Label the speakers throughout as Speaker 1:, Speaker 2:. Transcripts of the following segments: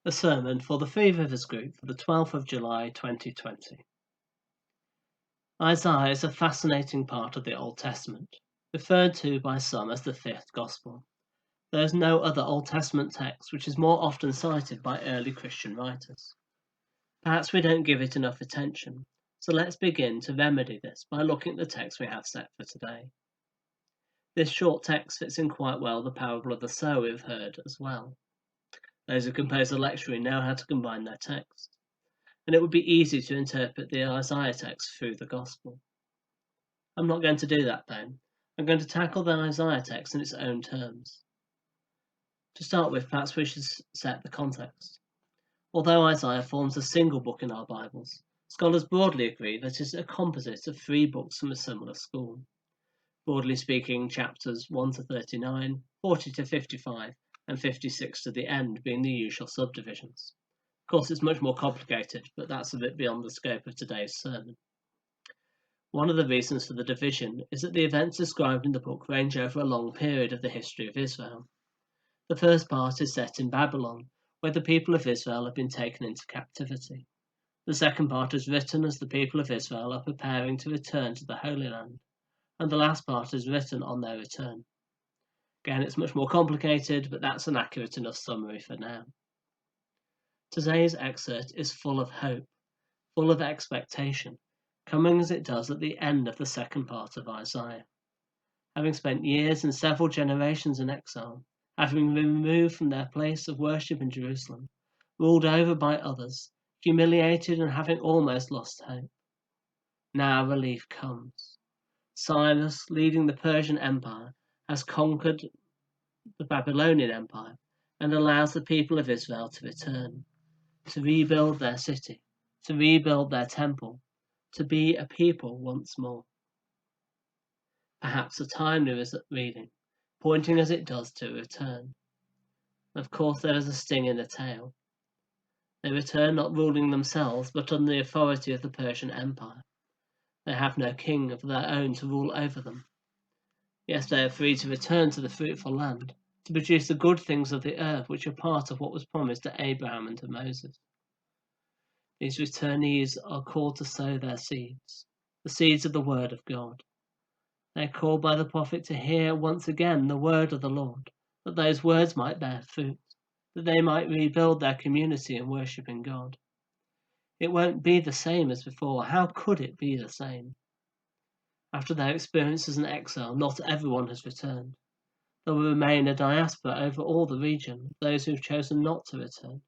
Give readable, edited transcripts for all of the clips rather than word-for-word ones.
Speaker 1: A sermon for the Three Rivers group for the 12th of July 2020. Isaiah is a fascinating part of the Old Testament, referred to by some as the fifth gospel. There is no other Old Testament text which is more often cited by early Christian writers. Perhaps we don't give it enough attention, so let's begin to remedy this by looking at the text we have set for today. This short text fits in quite well the parable of the sower we've heard as well. Those who compose the lectionary know how to combine their text, and it would be easy to interpret the Isaiah text through the Gospel. I'm not going to do that though. I'm going to tackle the Isaiah text in its own terms. To start with, perhaps we should set the context. Although Isaiah forms a single book in our Bibles, scholars broadly agree that it is a composite of 3 books from a similar school. Broadly speaking, chapters 1 to 39, 40 to 55, and 56 to the end being the usual subdivisions. Of course, it's much more complicated, but that's a bit beyond the scope of today's sermon. One of the reasons for the division is that the events described in the book range over a long period of the history of Israel. The first part is set in Babylon, where the people of Israel have been taken into captivity. The second part is written as the people of Israel are preparing to return to the Holy Land, and the last part is written on their return. Again, it's much more complicated, but that's an accurate enough summary for now. Today's excerpt is full of hope, full of expectation, coming as it does at the end of the second part of Isaiah. Having spent years and several generations in exile, having been removed from their place of worship in Jerusalem, ruled over by others, humiliated and having almost lost hope, now relief comes. Cyrus, leading the Persian Empire, has conquered the Babylonian Empire and allows the people of Israel to return, to rebuild their city, to rebuild their temple, to be a people once more. Perhaps a timely reading, pointing as it does to return. Of course, there is a sting in the tail. They return not ruling themselves, but under the authority of the Persian Empire. They have no king of their own to rule over them. Yes, they are free to return to the fruitful land, to produce the good things of the earth which are part of what was promised to Abraham and to Moses. These returnees are called to sow their seeds, the seeds of the word of God. They are called by the prophet to hear once again the word of the Lord, that those words might bear fruit, that they might rebuild their community in worshiping God. It won't be the same as before. How could it be the same? After their experiences in exile, not everyone has returned. There will remain a diaspora over all the region, those who have chosen not to return.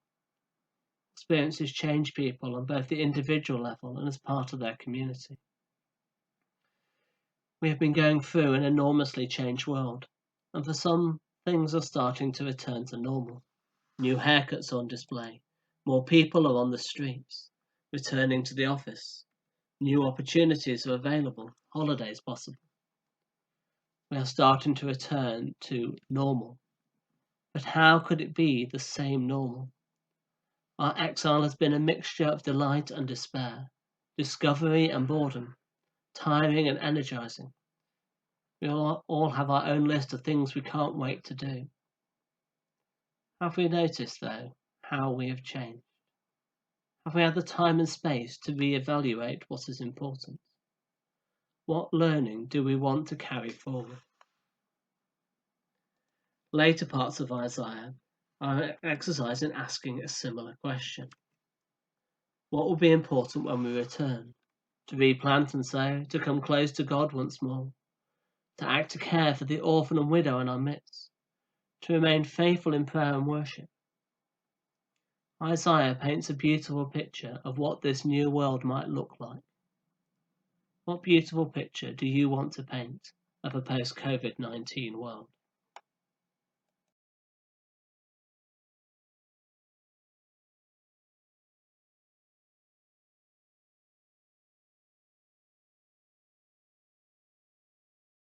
Speaker 1: Experiences change people on both the individual level and as part of their community. We have been going through an enormously changed world, and for some, things are starting to return to normal. New haircuts on display, more people are on the streets, returning to the office. New opportunities are available, holidays possible. We are starting to return to normal. But how could it be the same normal? Our exile has been a mixture of delight and despair, discovery and boredom, tiring and energizing. We all have our own list of things we can't wait to do. Have we noticed, though, how we have changed? Have we had the time and space to re-evaluate what is important? What learning do we want to carry forward? Later parts of Isaiah are an exercise in asking a similar question. What will be important when we return? To replant and sow, to come close to God once more, to act to care for the orphan and widow in our midst, to remain faithful in prayer and worship. Isaiah paints a beautiful picture of what this new world might look like. What beautiful picture do you want to paint of a post-COVID-19 world?